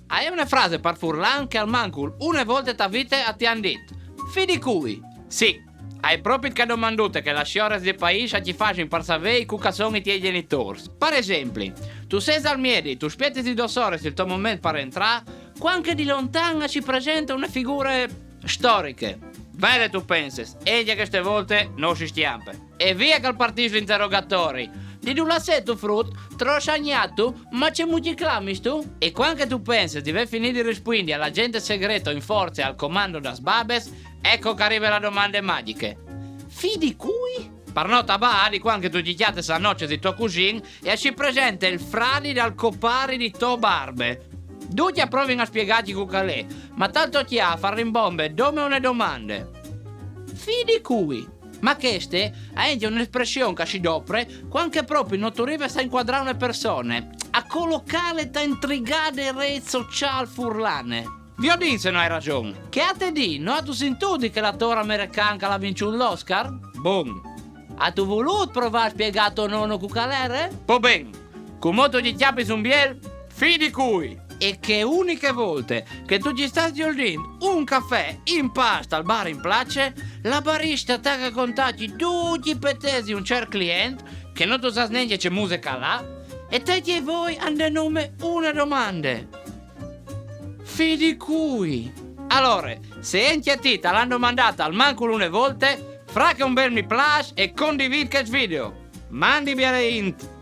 Hai una frase per furlan che al mancul una volta ta vite a ti han detto. Fidi cui? Sì, hai proprio che domandute che la sciora del paese ti faccia per sapere cuca sono i tuoi genitori. Per esempio, tu sei al miedi, tu aspetti di 2 ore il tuo momento per entrare, quando di lontana ci presenta una figura storica. Vede tu pensi, egli queste volte non si stiampa. E via che il partito interrogatori. Di tu la tu frutto, trosagnato, ma c'è molti clamis tu? E quando tu pensi di aver finito di rispondere all'agente segreto in forza e al comando da Sbabes, ecco che arriva la domanda magiche. Fidi cui? Per nota di quando tu dichiate sa noce di tuo cugino e ci presenta il fradi dal copari di tuo barbe. Tutti approvino a spiegarti cucalè, ma tanto ti ha a fare in bombe dome una domande. Fidi cui? Ma queste è un'espressione che si dopre quando proprio non tu arrivi a inquadrare una persona, a collocare da intrigate reti sociali furlane. Vi ho detto se non hai ragione. Che a te di, non tu sentito che l'attore americano l'ha vinto l'Oscar? Boom. Ha tu voluto provare a spiegare tuo nonno cucalere? Po ben. Con molto di chiappi su un biel, fidi cui? E che uniche volte che tu ci stai ordinando un caffè in pasta al bar in place, la barista ti ha contati tutti i petesi un certo cliente che non tu sai neanche c'è musica là e te e voi hanno nome una domanda. Fidi cui? Allora, se entiatita l'hanno mandata al mancul una volte, fra che un bel mi piace e condividi questo video. Mandi bene int.